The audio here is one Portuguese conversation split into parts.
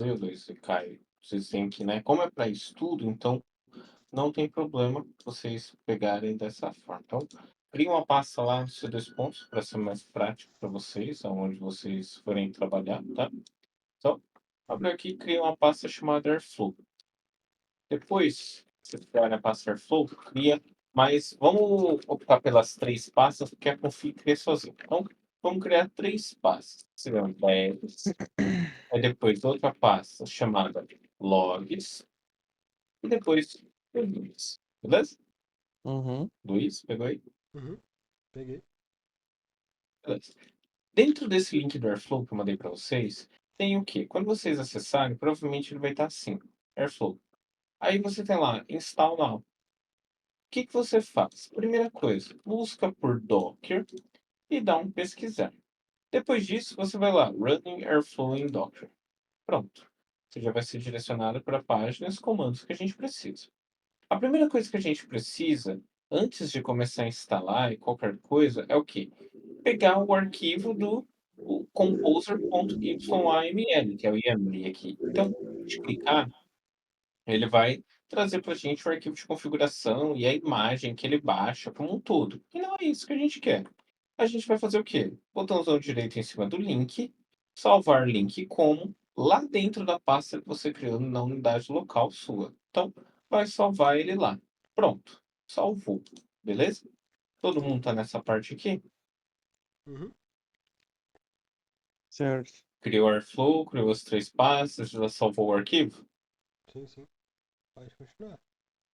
Luiz e Caio, vocês têm que, né, como é para estudo, então não tem problema vocês pegarem dessa forma. Então, cria uma pasta lá no C2 Pontos para ser mais prático para vocês, aonde vocês forem trabalhar, tá? Então, abre aqui e cria uma pasta chamada Airflow. Depois, você criar na pasta Airflow, cria, mas vamos optar pelas três pastas, porque a Config cria sozinho. Então, vamos criar três pastas. Serão devs, aí depois outra pasta chamada logs, e depois o Luiz. Beleza? Uhum. Luiz, pegou aí? Uhum, peguei. Beleza. Dentro desse link do Airflow que eu mandei para vocês, tem o quê? Quando vocês acessarem, provavelmente ele vai estar assim, Airflow. Aí você tem lá, Install Now. O que que você faz? Primeira coisa, busca por Docker e dá um pesquisar. Depois disso, você vai lá, Running Airflow in Docker. Pronto. Você já vai ser direcionado para páginas, comandos que a gente precisa. A primeira coisa que a gente precisa, antes de começar a instalar e qualquer coisa, é o quê? Pegar o arquivo do o composer.yml, que é o YAML aqui. Então, se a gente clicar, ele vai trazer para a gente o arquivo de configuração e a imagem que ele baixa como um todo. E não é isso que a gente quer. A gente vai fazer o quê? Botãozão direito em cima do link, salvar link como, lá dentro da pasta que você criou na unidade local sua. Então, vai salvar ele lá. Pronto, salvou. Beleza? Todo mundo está nessa parte aqui? Uhum, Certo. Criou o Airflow, criou as três pastas, já salvou o arquivo? sim, sim. Pode continuar.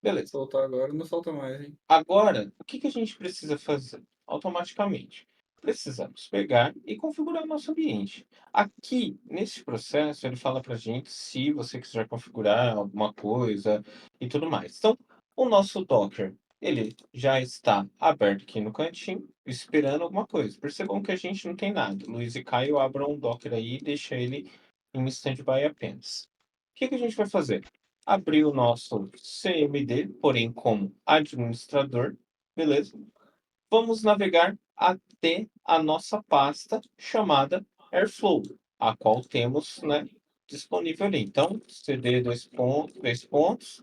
Beleza. Soltar agora não solta mais, hein? Agora, o que que a gente precisa fazer? Automaticamente, precisamos pegar e configurar o nosso ambiente. Aqui, nesse processo, ele fala para a gente se você quiser configurar alguma coisa e tudo mais. Então, o nosso Docker, ele já está aberto aqui no cantinho, esperando alguma coisa. Percebam que a gente não tem nada. Luiz e Caio abram um Docker aí e deixa ele em standby apenas. O que que a gente vai fazer? Abrir o nosso CMD, porém como administrador, beleza? Vamos navegar até a nossa pasta chamada Airflow, a qual temos, né, disponível ali. Então, cd dois pontos, três pontos,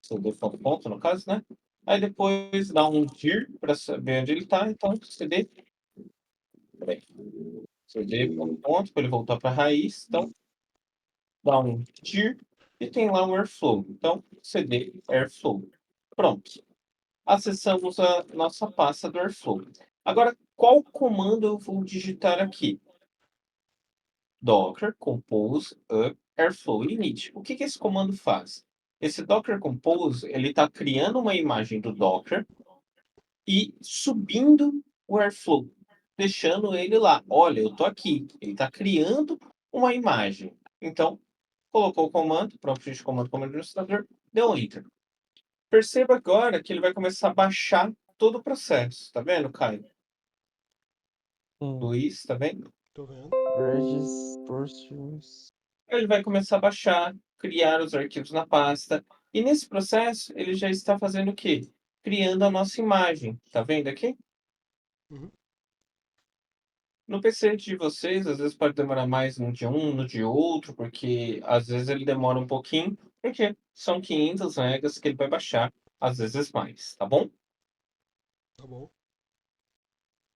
cd ponto, ponto no caso, né? Aí depois dá um dir para saber onde ele está. Então, cd, peraí, cd ponto, ponto, para ele voltar para a raiz. Então, dá um dir e tem lá o Airflow. Então, cd Airflow. Pronto. Acessamos a nossa pasta do Airflow. Agora, qual comando eu vou digitar aqui? Docker compose up airflow init. O que que esse comando faz? Esse Docker compose, ele está criando uma imagem do Docker e subindo o Airflow, deixando ele lá. Olha, eu estou aqui. Ele está criando uma imagem. Então, colocou o comando, prompt de comando como administrador, deu enter. Perceba agora que ele vai começar a baixar todo o processo. Tá vendo, Caio? Sim. Luiz, tá vendo? Tô vendo. Regis Portions. Ele vai começar a baixar, criar os arquivos na pasta. E nesse processo, ele já está fazendo o quê? Criando a nossa imagem. Tá vendo aqui? Uhum, No PC de vocês, às vezes pode demorar mais no de um, no de outro, porque às vezes ele demora um pouquinho, porque são 500 megas que ele vai baixar, às vezes mais, tá bom? tá bom.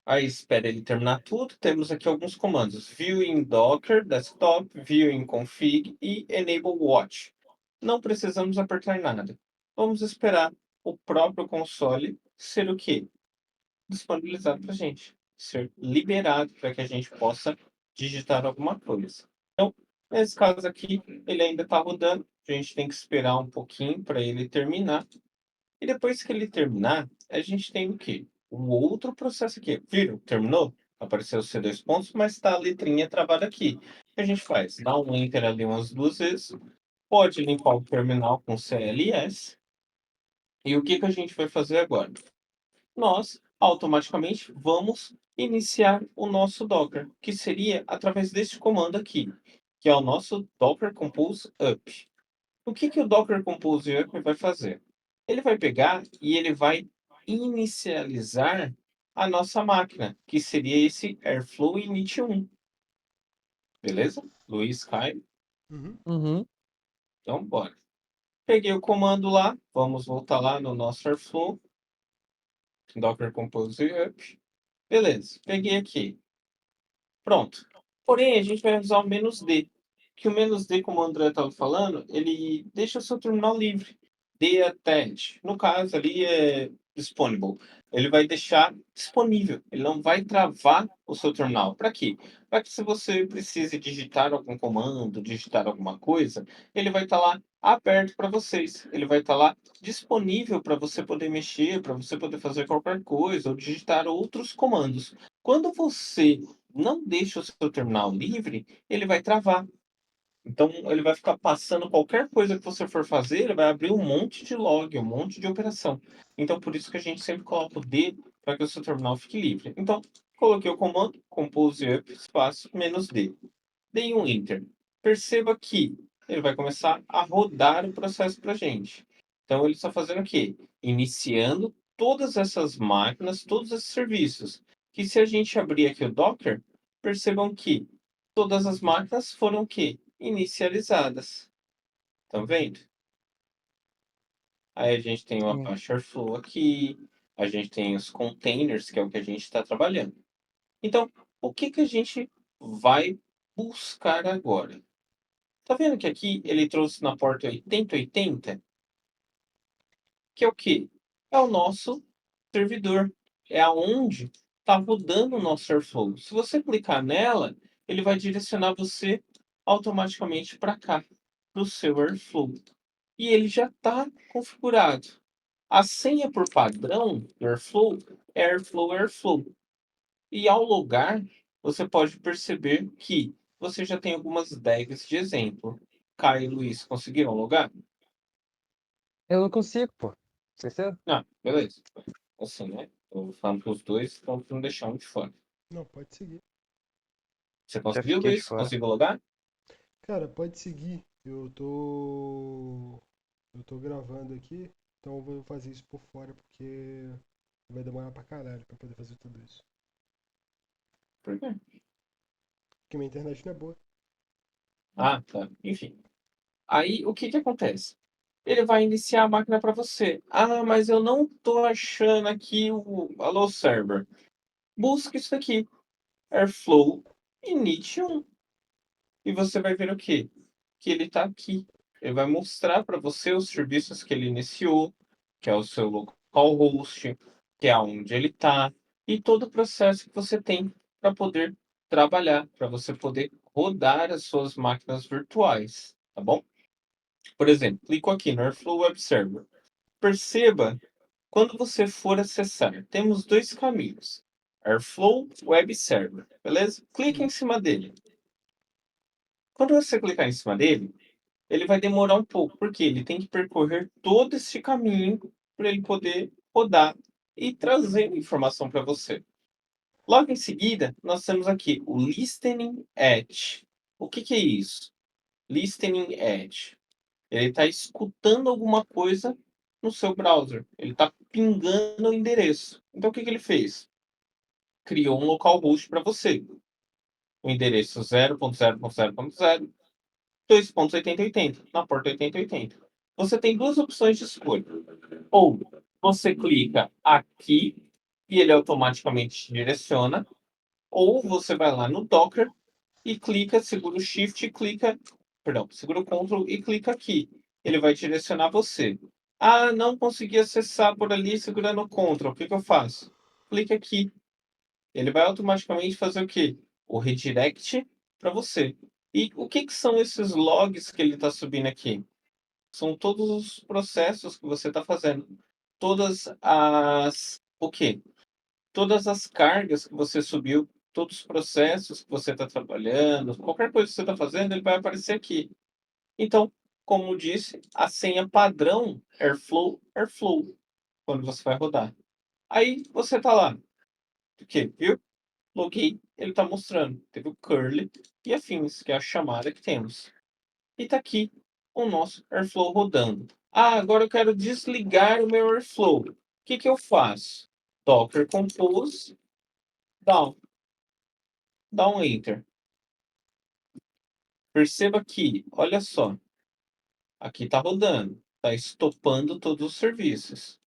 Aí espera ele terminar tudo. Temos aqui alguns comandos: view in Docker desktop, view in config e enable watch. Não precisamos apertar nada. Vamos esperar o próprio console ser o quê? Disponibilizado para a gente, ser liberado para que a gente possa digitar alguma coisa. Então, nesse caso aqui, ele ainda está rodando. A gente tem que esperar um pouquinho para ele terminar. E depois que ele terminar, a gente tem o quê? O outro processo aqui. Viram? Terminou? Apareceu os C2 Pontos, mas está a letrinha travada aqui. O que a gente faz? Dá um enter ali umas duas vezes. Pode limpar o terminal com CLS. E o que que a gente vai fazer agora? Nós automaticamente vamos iniciar o nosso Docker, que seria através deste comando aqui, que é o nosso Docker Compose Up. O que que o Docker Compose Up vai fazer? Ele vai pegar e ele vai inicializar a nossa máquina, que seria esse Airflow Init 1. Beleza? Luiz, Caio. Uhum. Uhum. Então, bora. Peguei o comando lá, vamos voltar lá no nosso Airflow, Docker Compose Up. Beleza, peguei aqui. Pronto. Porém, a gente vai usar o "-d", que o "-d", como o André estava falando, ele deixa o seu terminal livre. D attach. No caso ali é disponible. Ele vai deixar disponível. Ele não vai travar o seu terminal. Para quê? Para que se você precise digitar algum comando, digitar alguma coisa, ele vai estar lá aberto para vocês. Ele vai estar lá disponível para você poder mexer, para você poder fazer qualquer coisa ou digitar outros comandos. Quando você não deixa o seu terminal livre, ele vai travar. Então, ele vai ficar passando qualquer coisa que você for fazer, ele vai abrir um monte de log, um monte de operação. Então, por isso que a gente sempre coloca o D para que o seu terminal fique livre. Então, coloquei o comando compose up espaço "-d". Dei um enter. Perceba que ele vai começar a rodar o processo para a gente. Então, ele está fazendo o quê? Iniciando todas essas máquinas, todos esses serviços. Que se a gente abrir aqui o Docker, percebam que todas as máquinas foram o quê? Inicializadas. Estão vendo? Aí a gente tem o Sim. Apache Airflow aqui, a gente tem os containers, que é o que a gente está trabalhando. Então, o que que a gente vai buscar agora? Tá vendo que aqui ele trouxe na porta 8080, que é o quê? É o nosso servidor. É aonde está rodando o nosso Airflow. Se você clicar nela, ele vai direcionar você automaticamente para cá, para o seu Airflow. E ele já está configurado. A senha por padrão do Airflow é Airflow Airflow. E ao logar, você pode perceber que você já tem algumas tags de exemplo. Caio e Luiz conseguiram logar? Eu não consigo, pô. Certeza? Ah, beleza. Assim, né? Eu falando para os dois, então para não deixar um de fora. Não, pode seguir. Você Já conseguiu, fiquei de Luiz? fora. Conseguiu logar? Cara, pode seguir. Eu tô gravando aqui, então eu vou fazer isso por fora porque vai demorar pra caralho pra poder fazer tudo isso. Por quê? Porque minha internet não é boa. Ah, tá. Enfim. Aí, o que que acontece? Ele vai iniciar a máquina para você. Ah, mas eu não tô achando aqui o Alô Server. Busca isso aqui. Airflow init 1. E você vai ver o quê? Que ele está aqui. Ele vai mostrar para você os serviços que ele iniciou, que é o seu localhost, que é onde ele está, e todo o processo que você tem para poder trabalhar, para você poder rodar as suas máquinas virtuais, tá bom? Por exemplo, clico aqui no Airflow Web Server. Perceba, quando você for acessar, temos dois caminhos. Airflow Web Server, beleza? Clique em cima dele. Quando você clicar em cima dele, ele vai demorar um pouco, porque ele tem que percorrer todo esse caminho para ele poder rodar e trazer informação para você. Logo em seguida, nós temos aqui o Listening Edge. O que que é isso? Listening Edge. Ele está escutando alguma coisa no seu browser. Ele está pingando o endereço. Então, o que que ele fez? Criou um localhost para você. O endereço 0.0.0.0, 2.8080, na porta 8080. Você tem duas opções de escolha. Ou você clica aqui e ele automaticamente te direciona, ou você vai lá no Docker e clica, segura o Shift e clica, perdão, segura o Ctrl e clica aqui. Ele vai direcionar você. Ah, não consegui acessar por ali segurando o Ctrl. O que que eu faço? Clica aqui. Ele vai automaticamente fazer o quê? O redirect para você. E o que que são esses logs que ele está subindo aqui? São todos os processos que você está fazendo. Todas as... O quê? Todas as cargas que você subiu, todos os processos que você está trabalhando, qualquer coisa que você está fazendo, ele vai aparecer aqui. Então, como disse, a senha padrão Airflow, Airflow, quando você vai rodar. Aí você está lá. O quê? Viu? Loguei, ele está mostrando. Teve o curly e afins, que é a chamada que temos. E está aqui o nosso Airflow rodando. Ah, agora eu quero desligar o meu Airflow. O que que eu faço? Docker Compose, down, dá um enter. Perceba que, olha só, aqui está rodando, está estopando todos os serviços.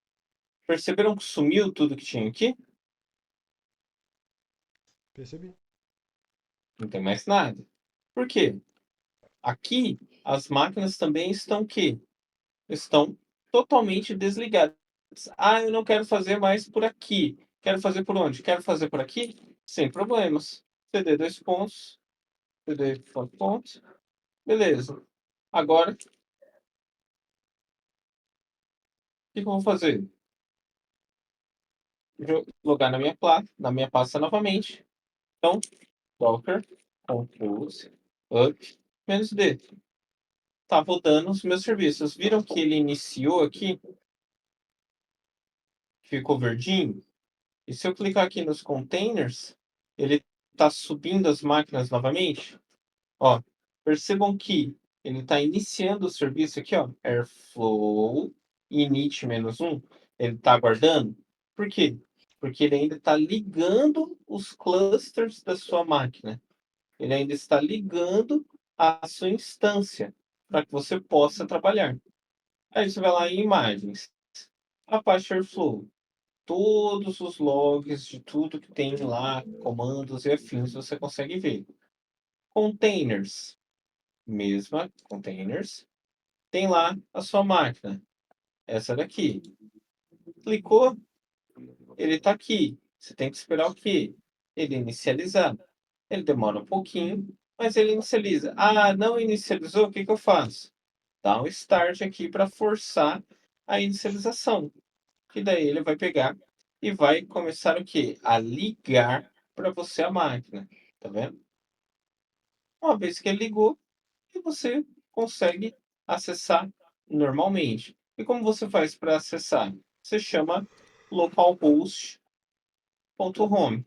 Perceberam que sumiu tudo que tinha aqui? Percebi. Não tem mais nada. Por quê? Aqui, as máquinas também estão o quê? Estão totalmente desligadas. Ah, eu não quero fazer mais por aqui. Quero fazer por onde? Quero fazer por aqui? Sem problemas. CD dois pontos. CD quatro pontos. Beleza. Agora, o que eu vou fazer? Logar na minha pasta novamente. Então, docker compose up menos d. Tá rodando os meus serviços. Viram que ele iniciou aqui? Ficou verdinho? E se eu clicar aqui nos containers, ele está subindo as máquinas novamente? Ó, percebam que ele está iniciando o serviço aqui, ó, airflow init-1. Ele está aguardando. Por quê? Porque ele ainda está ligando os clusters da sua máquina. Ele ainda está ligando a sua instância para que você possa trabalhar. Aí você vai lá em imagens. Apache Airflow. Todos os logs de tudo que tem lá, comandos e afins, você consegue ver. Containers. Mesma containers. Tem lá a sua máquina. Essa daqui. Clicou, ele está aqui. Você tem que esperar o quê? Ele inicializar. Ele demora um pouquinho, mas ele inicializa. Ah, não inicializou? O que que eu faço? Dá um start aqui para forçar a inicialização. E daí ele vai pegar e vai começar o quê? A ligar para você a máquina. Tá vendo? Uma vez que ele ligou, você consegue acessar normalmente. E como você faz para acessar? Você chama localhost.home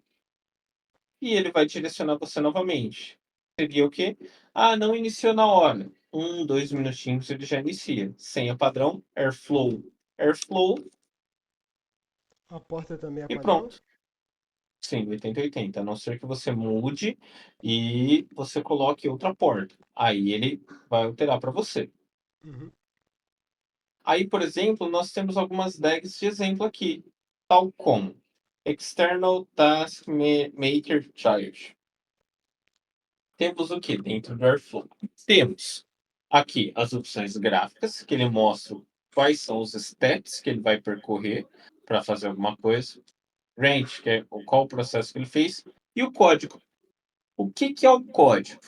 e ele vai direcionar você novamente. Seria o quê? Ah, não iniciou na hora. 2 minutinhos ele já inicia. Senha padrão, Airflow. Airflow A porta também é e padrão? pronto. Sim, 80/80. A não ser que você mude e você coloque outra porta. Aí ele vai alterar para você. Uhum. Aí, por exemplo, nós temos algumas DAGs de exemplo aqui, tal como External Task Maker Child. Temos o que dentro do Airflow? Temos aqui as opções gráficas, que ele mostra quais são os steps que ele vai percorrer para fazer alguma coisa. Range, que é qual o processo que ele fez. E o código. O que que é o código?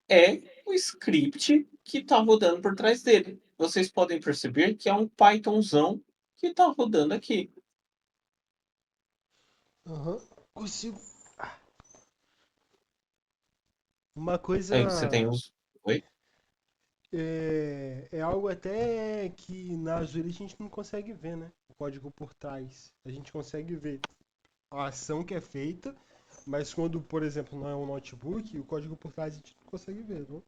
É o script que está rodando por trás dele. Vocês podem perceber que é um Pythonzão que está rodando aqui. Aham. Consigo. Uma Aí você tem coisa. os. Oi? É algo até que na Azure a gente não consegue ver, né? O código por trás. A gente consegue ver a ação que é feita, mas quando, por exemplo, não é um notebook, o código por trás a gente não consegue ver, não?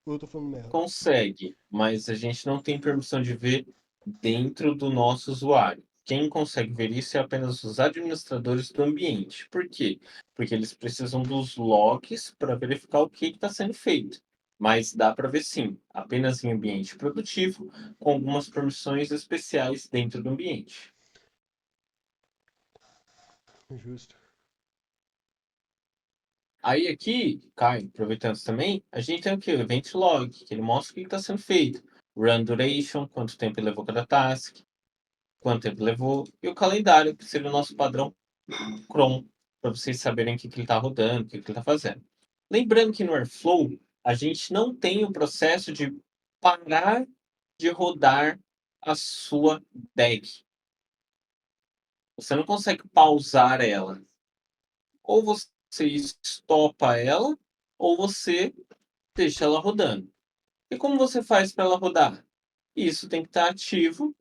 Ou eu tô falando merda? Consegue, mas a gente não tem permissão de ver dentro do nosso usuário. Quem consegue ver isso é apenas os administradores do ambiente. Por quê? Porque eles precisam dos logs para verificar o que está sendo feito. Mas dá para ver sim, apenas em ambiente produtivo, com algumas permissões especiais dentro do ambiente. Justo. Aí aqui, Caio, aproveitando também, a gente tem o quê? O Event Log, que ele mostra o que está sendo feito. Run Duration, quanto tempo levou cada task, quanto tempo levou, e o calendário, que seria o nosso padrão Chrome, para vocês saberem o que, que ele está rodando, o que, que ele está fazendo. Lembrando que no Airflow, a gente não tem o processo de parar de rodar a sua DAG. Você não consegue pausar ela. Ou você estopa ela, ou você deixa ela rodando. E como você faz para ela rodar? Isso tem que estar ativo,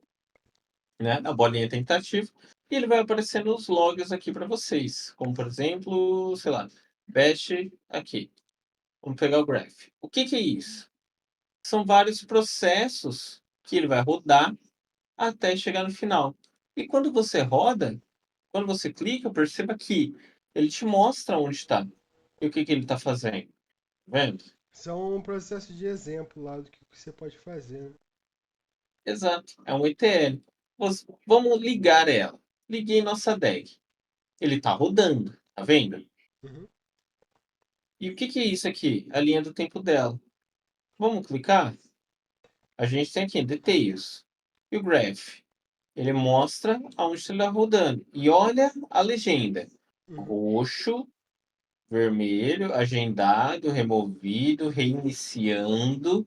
né? A bolinha tem que estar ativa e ele vai aparecer nos logs aqui para vocês. Como por exemplo, sei lá, bash aqui. Vamos pegar o graph. O que que é isso? São vários processos que ele vai rodar até chegar no final. E quando você roda, quando você clica, perceba que ele te mostra onde está e o que que ele está fazendo. Tá vendo? São um processo de exemplo lá do que você pode fazer, né? Exato, é um ETL. Vamos ligar ela. Liguei nossa DEG. Ele está rodando, tá vendo? Uhum. E o que que é isso aqui? A linha do tempo dela. Vamos clicar? A gente tem aqui Details. E o Graph? Ele mostra aonde está rodando. E olha a legenda. Uhum. Roxo, vermelho, agendado, removido, reiniciando,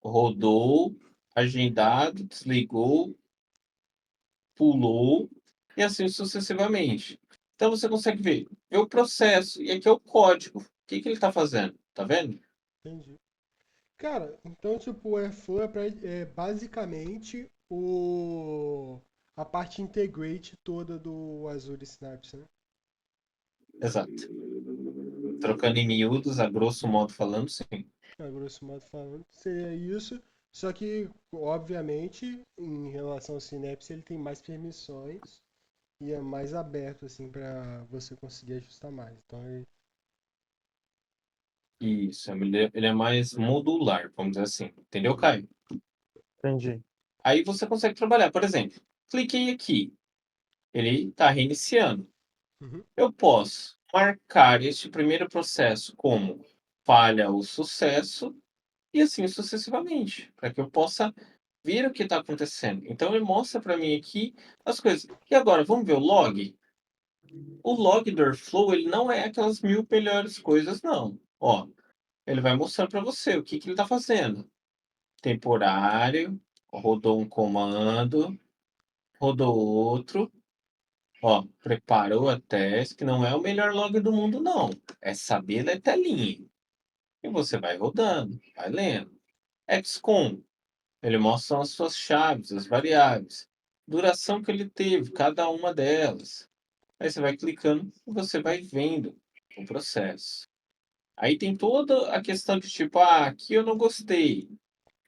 rodou, agendado, desligou, pulou e assim sucessivamente. Então você consegue ver o processo e aqui é o código. O que que ele está fazendo? Tá vendo? Entendi. Cara, então tipo, o Airflow é basicamente a parte integrate toda do Azure Synapse, né? Exato. Trocando em miúdos, a grosso modo falando, sim. A grosso modo falando, seria isso. Só que, obviamente, em relação ao Synapse, ele tem mais permissões e é mais aberto, assim, para você conseguir ajustar mais. Então, Isso, ele é mais modular, vamos dizer assim. Entendeu, Caio? Entendi. Aí você consegue trabalhar. Por exemplo, cliquei aqui, ele está reiniciando. uhum, Eu posso marcar este primeiro processo como falha ou sucesso e assim sucessivamente, para que eu possa ver o que está acontecendo. Então ele mostra para mim aqui as coisas. E agora, vamos ver o log? O log do Airflow, ele não é aquelas mil melhores coisas, não. Ó, ele vai mostrar para você o que que ele está fazendo. Temporário, rodou um comando, rodou outro, ó, preparou a task, que não é o melhor log do mundo, não. É saber ler telinha. E você vai rodando, vai lendo. XCOM, ele mostra as suas chaves, as variáveis, duração que ele teve, cada uma delas. Aí você vai clicando e você vai vendo o processo. Aí tem toda a questão de tipo, aqui eu não gostei,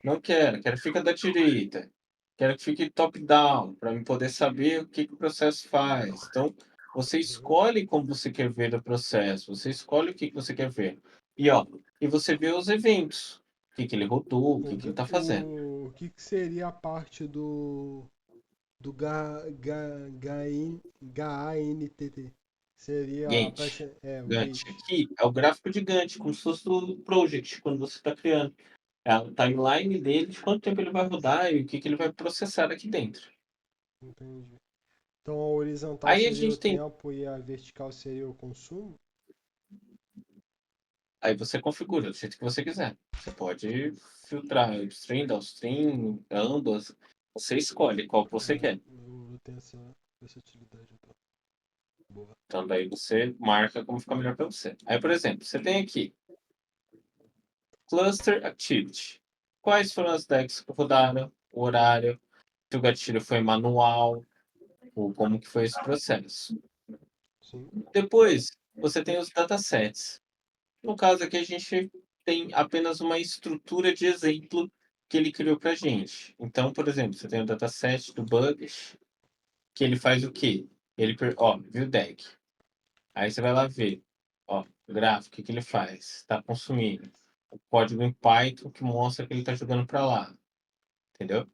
não quero que fique da direita, quero que fique top-down, para eu poder saber o que que o processo faz. Então, você uhum. escolhe como você quer ver o processo, você escolhe o que que você quer ver. E você vê os eventos, o que que ele rodou, o que que ele está fazendo. O que seria a parte do GANTT? Seria a Gantt. parte, o Gantt. gate. Aqui é o gráfico de Gantt, como se fosse do Project, quando você está criando. É a timeline dele, de quanto tempo ele vai rodar e o que que ele vai processar aqui dentro. Entendi. Então a horizontal Aí a seria o gente tem. tempo e a vertical seria o consumo? Aí você configura do jeito que você quiser. Você pode filtrar upstream, downstream, ambas. Você escolhe qual que você Ah, quer. eu vou ter essa utilidade então. Boa. Então daí você marca como fica melhor para você. Aí, por exemplo, você tem aqui Cluster Activity. Quais foram as decks que rodaram, o horário, se o gatilho foi manual, ou como que foi esse processo. Sim. Depois, você tem os datasets. No caso aqui, a gente tem apenas uma estrutura de exemplo que ele criou para a gente. Então, por exemplo, você tem o dataset do Bugs, que ele faz o quê? View deck. Aí você vai lá ver, ó, o gráfico, o que que ele faz? Está consumindo. O código em Python que mostra que ele está jogando para lá, entendeu?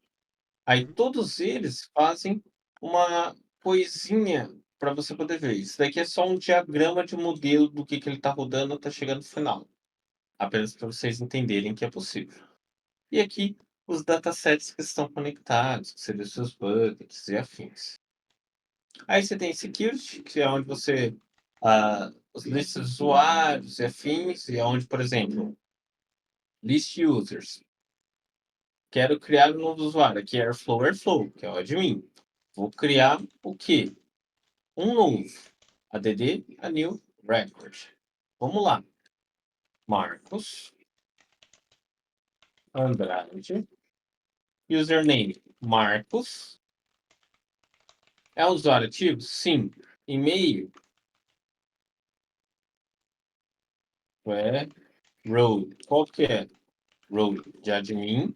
Aí Uhum. todos eles fazem uma coisinha para você poder ver. Isso daqui é só um diagrama de modelo do que ele está rodando até chegar no final. Apenas para vocês entenderem que é possível. E aqui os datasets que estão conectados, que seriam os seus buckets e afins. Aí você tem security, que é onde você os listas de usuários e afins, e é onde, por exemplo, list users. Quero criar um novo usuário. Aqui é Airflow, que é o admin. Vou criar o quê? Um novo. ADD, a new record. Vamos lá. Marcos Andrade. Username, Marcos. É usuário ativo? Sim. E-mail é role. Qual que é? Role de admin.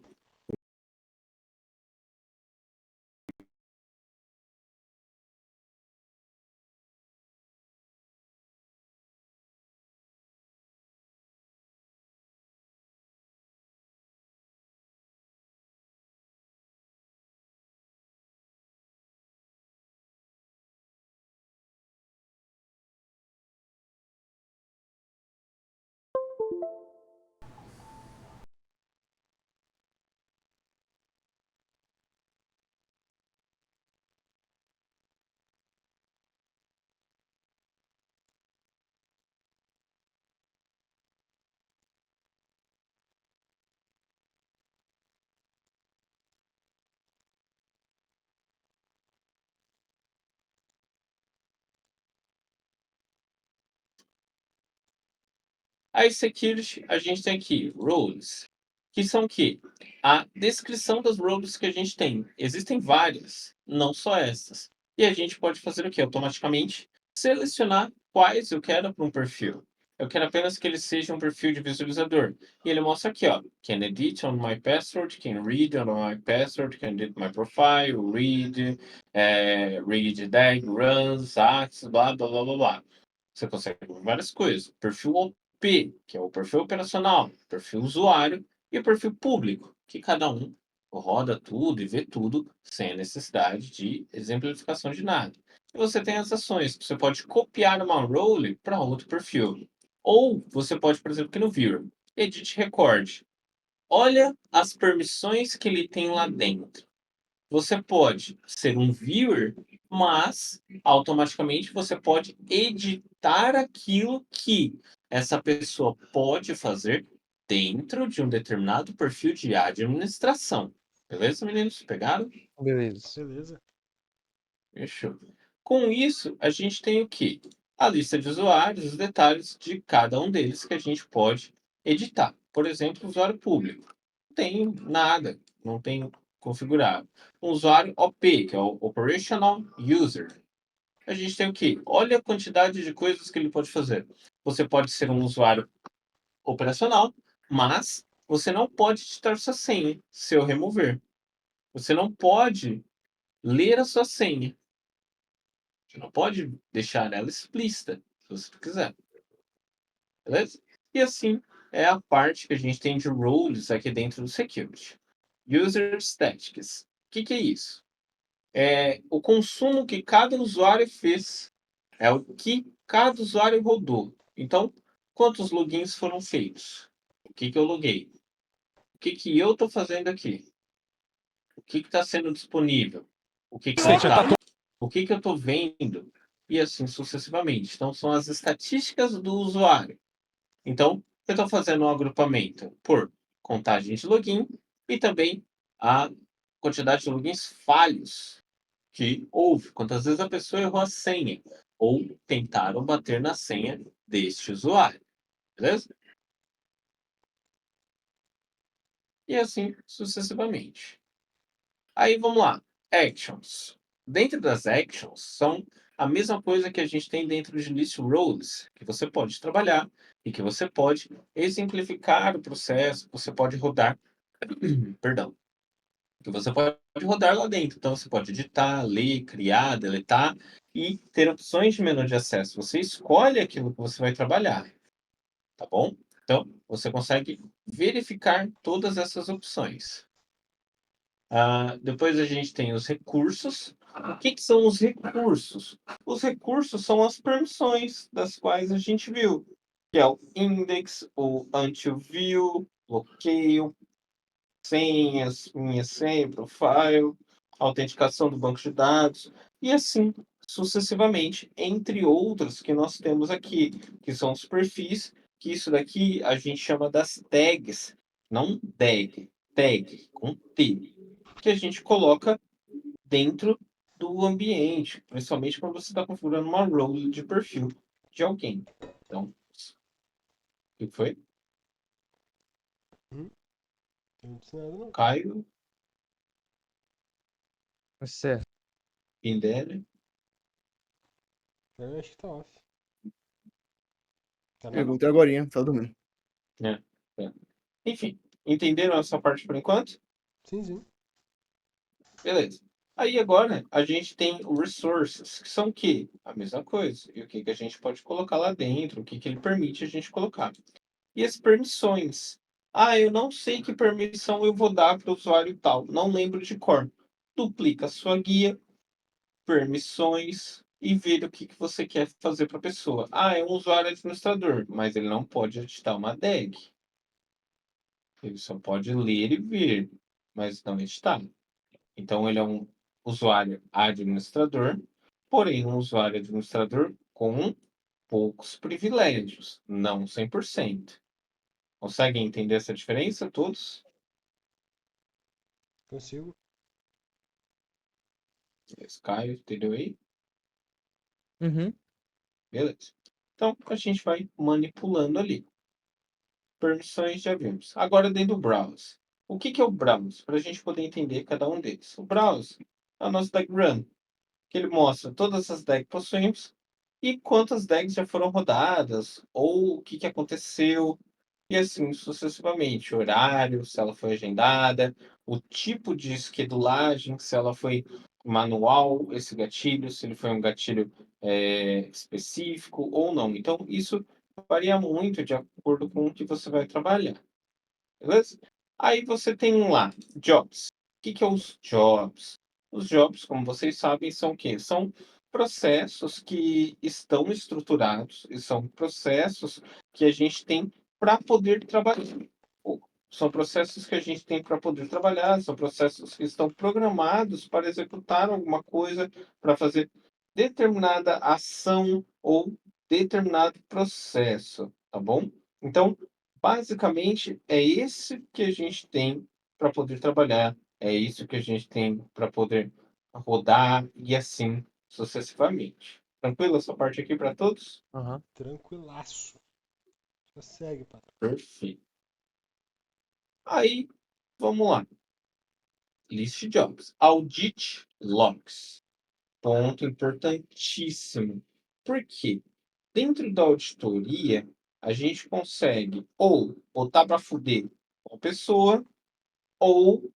Aí, security, a gente tem aqui roles, que são o quê? A descrição das roles que a gente tem. Existem várias, não só essas. E a gente pode fazer o quê? Automaticamente selecionar quais eu quero para um perfil. Eu quero apenas que ele seja um perfil de visualizador. E ele mostra aqui, ó, can edit on my password, can read on my password, can edit my profile, read, read tag, runs, access, blá, blá, blá, blá, blá. Você consegue ver várias coisas. Perfil OP, que é o perfil operacional, perfil usuário e o perfil público, que cada um roda tudo e vê tudo sem a necessidade de exemplificação de nada. E você tem as ações, que você pode copiar uma role para outro perfil. Ou você pode, por exemplo, aqui no Viewer, Edit Record. Olha as permissões que ele tem lá dentro. Você pode ser um viewer, mas automaticamente você pode editar aquilo que essa pessoa pode fazer dentro de um determinado perfil de administração. Beleza, meninos? Pegaram? Beleza. Beleza. Fechou. Com isso, a gente tem o quê? A lista de usuários, os detalhes de cada um deles que a gente pode editar. Por exemplo, usuário público. Não tem nada, não tem configurado. Um usuário OP, que é o Operational User. A gente tem o quê? Olha a quantidade de coisas que ele pode fazer. Você pode ser um usuário operacional, mas você não pode editar sua senha se eu remover. Você não pode ler a sua senha. Você não pode deixar ela explícita, se você quiser. Beleza? E assim é a parte que a gente tem de roles aqui dentro do security. User statistics. O que é isso? É o consumo que cada usuário fez. É o que cada usuário rodou. Então, quantos logins foram feitos? O que eu loguei? O que eu estou fazendo aqui? O que está sendo disponível? O que Você já tá faltava? O que eu estou vendo? E assim sucessivamente. Então, são as estatísticas do usuário. Então, eu estou fazendo um agrupamento por contagem de login e também a quantidade de logins falhos que houve. Quantas vezes a pessoa errou a senha ou tentaram bater na senha deste usuário. Beleza? E assim sucessivamente. Aí vamos lá. Actions. Dentro das actions são a mesma coisa que a gente tem dentro de list roles, que você pode trabalhar e que você pode exemplificar o processo, você pode rodar, perdão, que você pode rodar lá dentro. Então você pode editar, ler, criar, deletar e ter opções de menu de acesso. Você escolhe aquilo que você vai trabalhar, tá bom? Então você consegue verificar todas essas opções. Depois a gente tem os recursos. O que são os recursos? Os recursos são as permissões das quais a gente viu, que é o index, o until view, bloqueio, senhas, minha senha, profile, autenticação do banco de dados, e assim sucessivamente, entre outros que nós temos aqui, que são os perfis, que isso daqui a gente chama das tags, não tag com T, que a gente coloca dentro do ambiente, principalmente quando você está configurando uma role de perfil de alguém. Então, o que foi? Não disse nada, não. Caio, Você. Pindele. Eu acho que tá off. Tá Eu não? voltei agorinha, tava dormindo. É, é. Enfim, entenderam essa parte por enquanto? Sim, sim. Beleza. Aí agora a gente tem o resources, que são o quê? A mesma coisa. E o que a gente pode colocar lá dentro, o que ele permite a gente colocar. E as permissões. Eu não sei que permissão eu vou dar para o usuário tal. Não lembro de cor. Duplica a sua guia, permissões, e ver o que você quer fazer para a pessoa. Ah, é um usuário administrador, mas ele não pode editar uma DAG. Ele só pode ler e ver, mas não editar. Então, ele é um usuário administrador, porém um usuário administrador com poucos privilégios, não 100%. Conseguem entender essa diferença, todos? Consigo? Esse Caio, entendeu aí? Uhum. Beleza. Então, a gente vai manipulando ali. Permissões já vimos. Agora, dentro do browse. O que é o browse? Para a gente poder entender cada um deles. O browse é o nosso diagram, que ele mostra todas as DAGs que possuímos e quantas DAGs já foram rodadas, ou o que aconteceu, e assim sucessivamente. O horário, se ela foi agendada, o tipo de esquedulagem, se ela foi manual, esse gatilho, se ele foi um gatilho específico ou não. Então, isso varia muito de acordo com o que você vai trabalhar. Beleza? Aí você tem lá, jobs. O que é os jobs? Os jobs, como vocês sabem, são o quê? São processos que estão estruturados e são processos que a gente tem para poder trabalhar. São processos que a gente tem para poder trabalhar, são processos que estão programados para executar alguma coisa, para fazer determinada ação ou determinado processo, tá bom? Então, basicamente, é esse que a gente tem para poder trabalhar, é isso que a gente tem para poder rodar e assim sucessivamente. Tranquilo essa parte aqui para todos? Aham. Tranquilaço. Só segue, patrão. Perfeito. Aí, vamos lá. List jobs. Audit logs. Ponto importantíssimo. Por quê? Dentro da auditoria, a gente consegue ou botar para fuder uma pessoa ou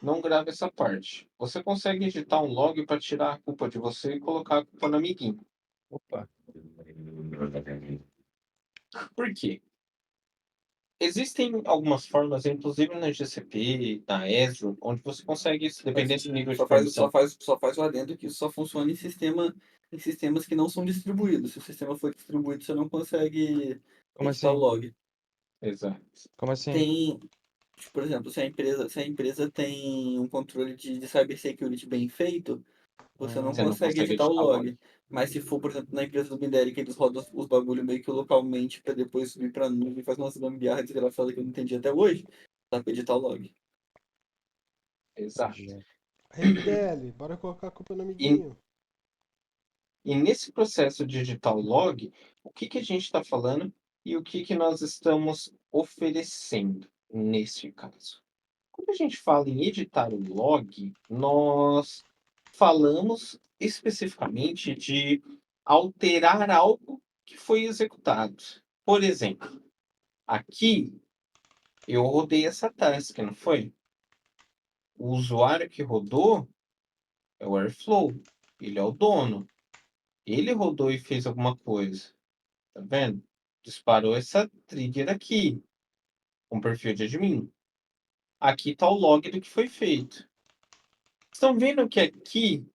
não grava essa parte. Você consegue editar um log para tirar a culpa de você e colocar a culpa no amiguinho. Opa. Por quê? Existem algumas formas, inclusive na GCP, na Azure, onde você consegue isso, dependendo do nível de permissão. Só faz o adendo que isso só funciona em sistemas que não são distribuídos. Se o sistema for distribuído, você não consegue Como editar o assim? log. Exato. Como assim? Tem, por exemplo, se a empresa tem um controle de cybersecurity bem feito, você não Você não consegue consegue editar o editar log. log. Mas se for, por exemplo, na empresa do Mindere, que eles rodam os bagulho meio que localmente para depois subir para nuvem e faz umas gambiarra desgraçada que eu não entendi até hoje, dá para editar o log. Exato. Gente. RDL, bora colocar a culpa no E, amiguinho. e nesse processo de editar o log, o que a gente está falando e o que nós estamos oferecendo nesse caso? Quando a gente fala em editar o log, nós falamos especificamente de alterar algo que foi executado. Por exemplo, aqui eu rodei essa task, não foi? O usuário que rodou é o Airflow, ele é o dono. Ele rodou e fez alguma coisa, tá vendo? Disparou essa trigger aqui, com perfil de admin. Aqui está o log do que foi feito. Estão vendo que aqui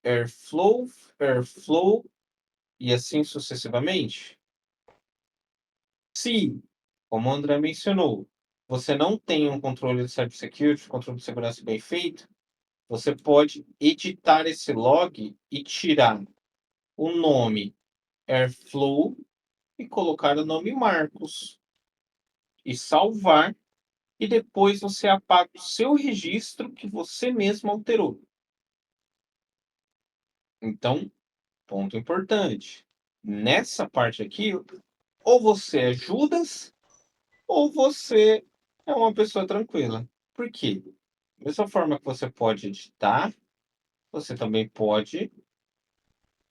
Airflow, Airflow e assim sucessivamente? Se, como o André mencionou, você não tem um controle de cybersecurity, controle de segurança bem feito, você pode editar esse log e tirar o nome Airflow e colocar o nome Marcos e salvar, e depois você apaga o seu registro que você mesmo alterou. Então, ponto importante. Nessa parte aqui, ou você é Judas, ou você é uma pessoa tranquila. Por quê? Da mesma forma que você pode editar, você também pode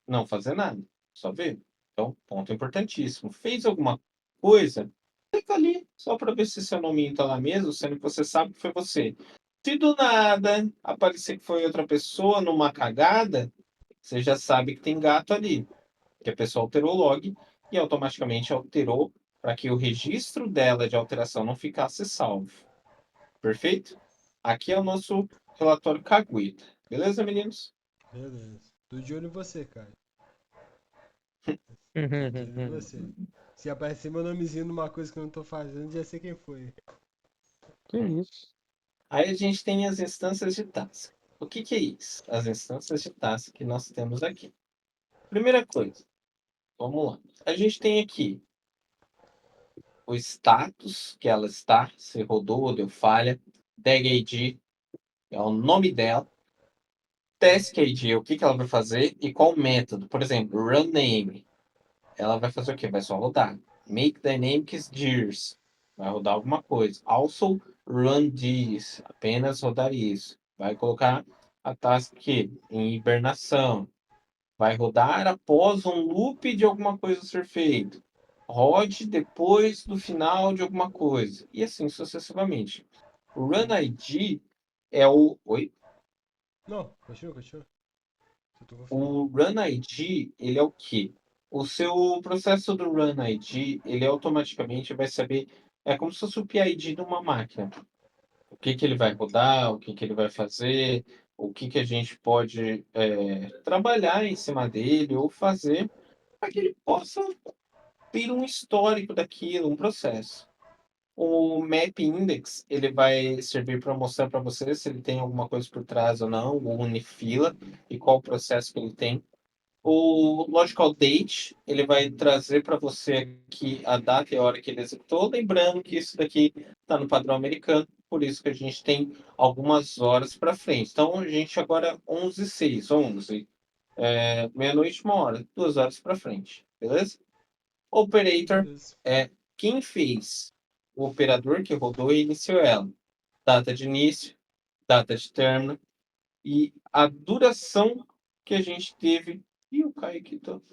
não fazer nada, só ver. Então, ponto importantíssimo. Fez alguma coisa, clica ali, só para ver se seu nome está lá mesmo, sendo que você sabe que foi você. Se do nada aparecer que foi outra pessoa numa cagada, você já sabe que tem gato ali, que a pessoa alterou o log e automaticamente alterou para que o registro dela de alteração não ficasse salvo. Perfeito? Aqui é o nosso relatório Caguita. Beleza, meninos? Beleza. Tô de olho em você, cara. Tô de olho em você. Se aparecer meu nomezinho numa coisa que eu não tô fazendo, já sei quem foi. Que isso? Aí a gente tem as instâncias de task. O que que é isso? As instâncias de task que nós temos aqui. Primeira coisa, vamos lá. A gente tem aqui o status que ela está, se rodou, deu falha. Tag ID é o nome dela. Task ID, o que que ela vai fazer e qual método. Por exemplo, run name. Ela vai fazer o quê? Vai só rodar. Make dynamics dirs. Vai rodar alguma coisa. Also run this. Apenas rodar isso. Vai colocar a task aqui em hibernação. Vai rodar após um loop de alguma coisa ser feito. Rode depois do final de alguma coisa. E assim sucessivamente. O run ID é o. Oi? Não, continua. Eu tô confiando. O Run ID, ele é o quê? O seu processo do Run ID, ele automaticamente vai saber, é como se fosse o PID de uma máquina. O que que ele vai rodar, o que que ele vai fazer, o que que a gente pode trabalhar em cima dele ou fazer para que ele possa ter um histórico daquilo, um processo. O Map Index, ele vai servir para mostrar para você se ele tem alguma coisa por trás ou não, o Unifila e qual o processo que ele tem. O Logical Date, ele vai trazer para você aqui a data e a hora que ele executou, lembrando que isso daqui está no padrão americano, por isso que a gente tem algumas horas para frente. Então, a gente agora 11h06, 11, meia-noite, 1 hora, 2 horas para frente, beleza? Operator Beleza. é quem fez, o operador que rodou e iniciou ela. Data de início, data de término e a duração que a gente teve. E o Caio aqui todo.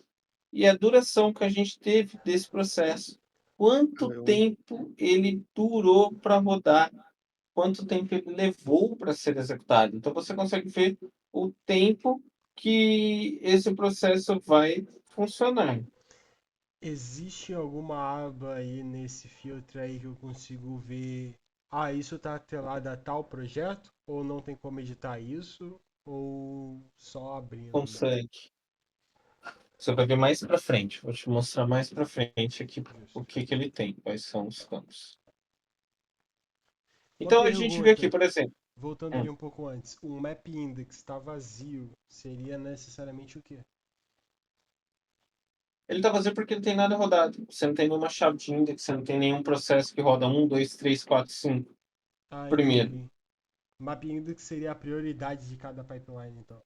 E a duração que a gente teve desse processo. Quanto tempo ele durou para rodar? Quanto tempo ele levou para ser executado? Então você consegue ver o tempo que esse processo vai funcionar. Existe alguma aba aí nesse filtro aí que eu consigo ver? Ah, isso tá atrelado a tal projeto? Ou não tem como editar isso? Ou só abrindo mesmo? Consegue. Você vai ver mais para frente. Vou te mostrar mais para frente aqui o Justo. que que ele tem, quais são os campos. Uma Então a gente vê aqui, pergunta, por exemplo, voltando ali um pouco antes. Um map index está vazio, seria necessariamente o quê? ele está vazio porque não tem nada rodado. Você não tem nenhuma chave de index, você não tem nenhum processo que roda 1, 2, 3, 4, 5. Ah, Primeiro, entendi. Map index seria a prioridade de cada pipeline, então.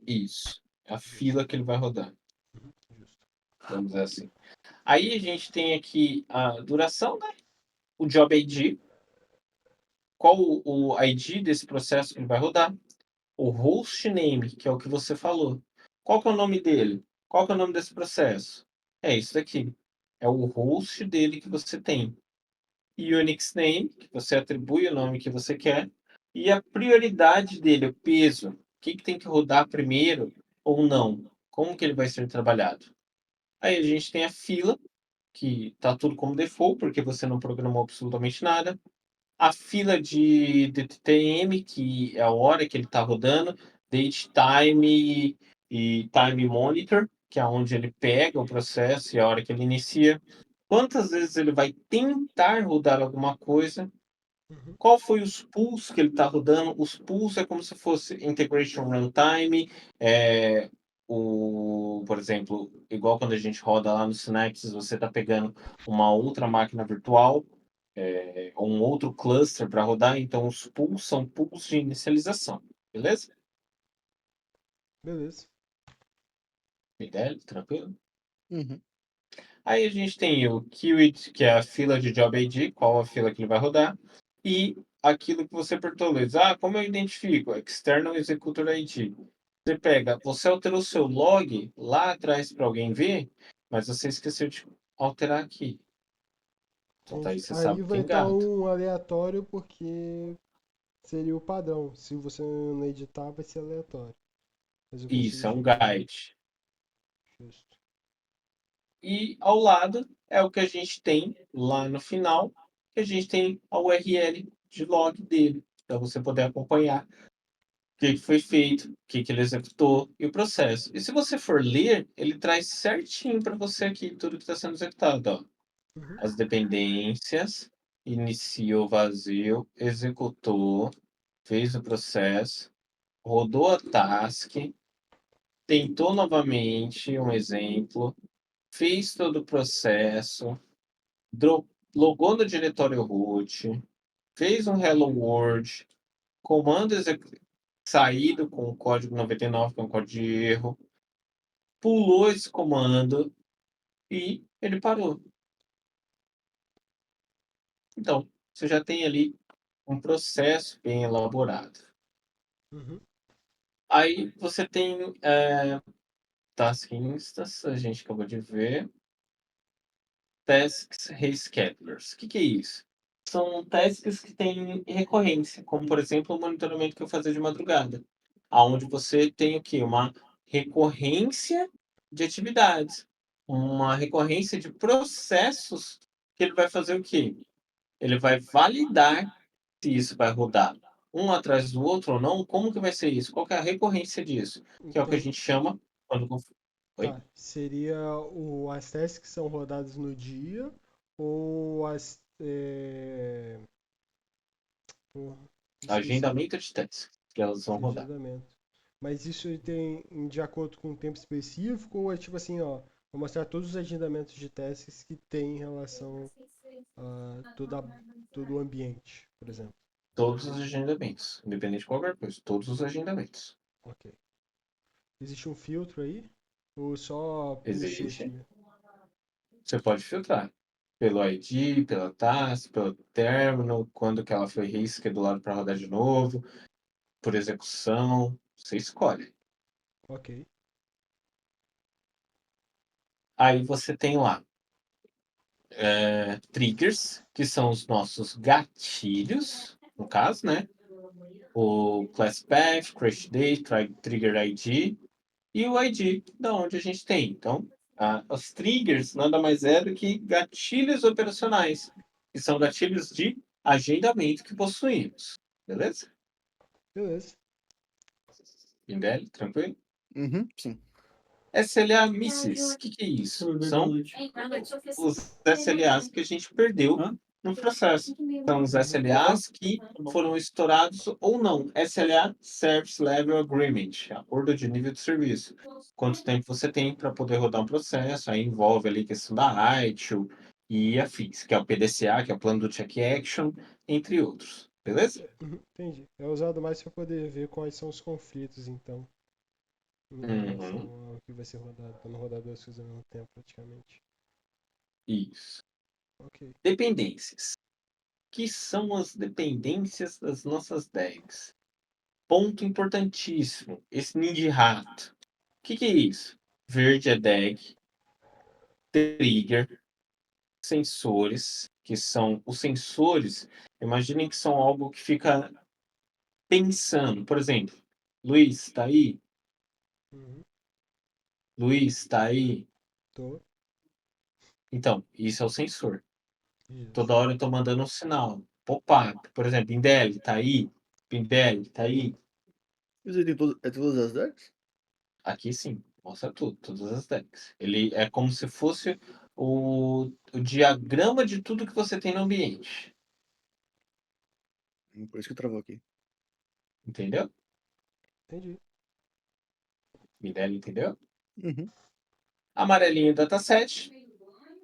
isso. É a Justo. fila que ele vai rodar, Justo. vamos dizer assim. Aí a gente tem aqui a duração, né? O job ID, qual o ID desse processo que ele vai rodar. O host name, que é o que você falou. Qual que é o nome dele? Qual que é o nome desse processo? É isso daqui. É o host dele que você tem. E o Unix name, que você atribui o nome que você quer. E a prioridade dele, o peso. O que que tem que rodar primeiro ou não? Como que ele vai ser trabalhado? Aí a gente tem a fila, que está tudo como default, porque você não programou absolutamente nada. A fila de DTM, que é a hora que ele está rodando, date time e time monitor, que é onde ele pega o processo e a hora que ele inicia. Quantas vezes ele vai tentar rodar alguma coisa? Uhum. Qual foi os pools que ele está rodando? Os pools é como se fosse integration runtime, por exemplo, igual quando a gente roda lá no Synapse, você está pegando uma outra máquina virtual, ou um outro cluster para rodar, então os pools são pools de inicialização, beleza? Beleza. Ideia, tranquilo? Uhum. Aí a gente tem o queued, que é a fila de job ID, qual a fila que ele vai rodar, e aquilo que você perguntou, Luiz, como eu identifico? External Executor ID. Você pega, você alterou seu log lá atrás para alguém ver, mas você esqueceu de alterar aqui. Então tá aí, Entendi. você Aí sabe que vai tem estar gato. um aleatório porque seria o padrão. Se você não editar, vai ser aleatório. Mas eu consigo Isso, é um chegar. guide. Justo. E ao lado é o que a gente tem lá no final, que a gente tem a URL de log dele, para você poder acompanhar que foi feito, o que ele executou e o processo. E se você for ler, ele traz certinho para você aqui tudo que está sendo executado. Ó. Uhum. As dependências, iniciou vazio, executou, fez o processo, rodou a task, tentou novamente, um exemplo, fez todo o processo, logou no diretório root, fez um hello world, comando saído com o código 99, que é um código de erro, pulou esse comando e ele parou. Então, você já tem ali um processo bem elaborado. Uhum. Aí você tem Task Instance, a gente acabou de ver. Tasks Reschedulers. O que é isso? São tasks que têm recorrência, como por exemplo o monitoramento que eu fazia de madrugada, aonde você tem o quê? Uma recorrência de atividades, uma recorrência de processos que ele vai fazer o quê? Ele vai validar se isso vai rodar um atrás do outro ou não, como que vai ser isso? Qual que é a recorrência disso? Que é o que a Entendi. gente chama quando... Oi? Tá. Seria as tasks que são rodadas no dia ou as. Porra, esqueci. Agendamento de tasks que elas vão De rodar. agendamento. Mas isso tem de acordo com um tempo específico ou é tipo assim, ó, vou mostrar todos os agendamentos de tasks que tem em relação a todo o ambiente, por exemplo. Todos os agendamentos, independente de qualquer coisa, todos os agendamentos. Ok. Existe um filtro aí? Ou só puxa Existe. aqui? Você pode filtrar pelo ID, pela task, pelo terminal, quando que ela foi reschedulada para rodar de novo, por execução, você escolhe. Ok. Aí você tem lá triggers, que são os nossos gatilhos, no caso, né? O class path, crash date, trigger ID e o ID, da onde a gente tem. Então, os triggers nada mais é do que gatilhos operacionais, que são gatilhos de agendamento que possuímos. Beleza? Beleza. Indel, tranquilo? Uhum, sim. SLA Misses, o que é isso? Boa São noite. os SLAs que a gente perdeu Hã? no processo. São os Uhum. SLAs que foram estourados ou não. SLA, Service Level Agreement, acordo de nível de serviço. Quanto tempo você tem para poder rodar um processo, aí envolve ali a questão da ITIL e afins, que é o PDCA, que é o Plano do Check Action, entre outros. Beleza? Uhum, entendi. É usado mais para poder ver quais são os conflitos, então, em relação Uhum. ao que vai ser rodado, para não rodar duas coisas ao mesmo tempo, praticamente. Isso. Ok. Dependências. Que são as dependências das nossas DEGs? Ponto importantíssimo. Esse ninho de rato. O que é isso? Verde é DEG, trigger, sensores, que são os sensores. Imaginem que são algo que fica pensando. Por exemplo, Luiz, está aí? Uhum. Luiz, está aí? Tô. Então, isso é o sensor. Isso. Toda hora eu estou mandando um sinal. Pop-up. Por exemplo, Indelli, está aí? Pindelli, está aí? Isso aí tem todas as decks? Aqui sim, mostra tudo, todas as decks. Ele é como se fosse o diagrama de tudo que você tem no ambiente. Por isso que travou aqui. Entendeu? Entendi. Mirella, entendeu? Uhum. Amarelinho dataset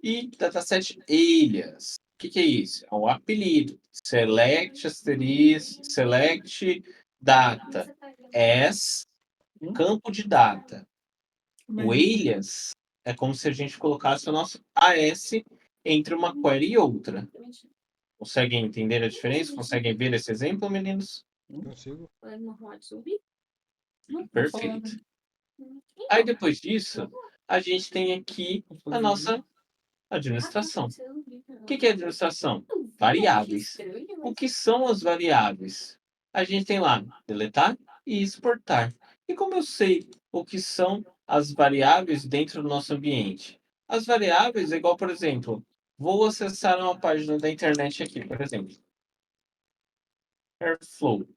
e dataset alias. O que é isso? É um apelido. Select asterisco, select data as campo de data. O alias é como se a gente colocasse o nosso AS entre uma query e outra. Conseguem entender a diferença? Conseguem ver esse exemplo, meninos? Consigo? Perfeito. Aí depois disso, a gente tem aqui a nossa administração. O que é administração? Variáveis. O que são as variáveis? A gente tem lá deletar e exportar. E como eu sei o que são as variáveis dentro do nosso ambiente? As variáveis é igual, por exemplo, vou acessar uma página da internet aqui, por exemplo. Airflow.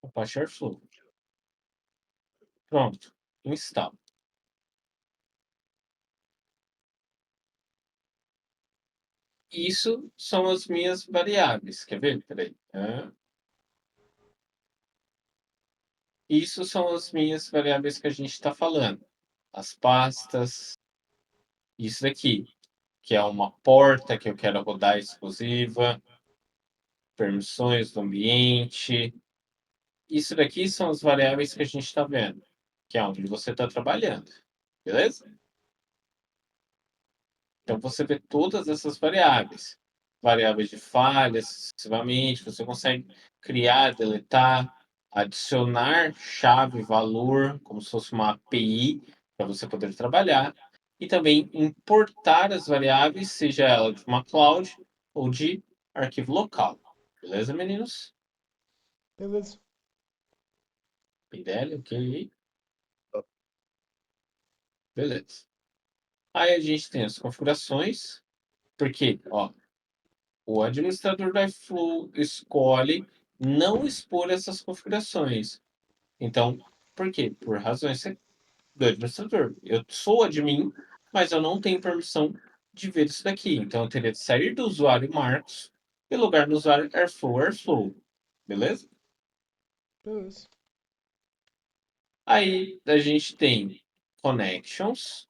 Apache Airflow. Pronto. Instalo. Isso são as minhas variáveis. Quer ver? Peraí. Isso são as minhas variáveis que a gente está falando. As pastas. Isso daqui, que é uma porta que eu quero rodar exclusiva. Permissões do ambiente. Isso daqui são as variáveis que a gente está vendo, que é onde você está trabalhando. Beleza? Então você vê todas essas variáveis. Variáveis de falhas, sucessivamente. Você consegue criar, deletar, adicionar chave, valor, como se fosse uma API, para você poder trabalhar. E também importar as variáveis, seja ela de uma cloud ou de arquivo local. Beleza, meninos? Beleza. PDL, ok. Beleza. Aí a gente tem as configurações, porque, ó, o administrador da iFlow escolhe não expor essas configurações. Então, por quê? Por razões do administrador. Eu sou admin, mas eu não tenho permissão de ver isso daqui. Então, eu teria de sair do usuário Marcos e logar no usuário Airflow. Beleza? Beleza. Aí a gente tem connections,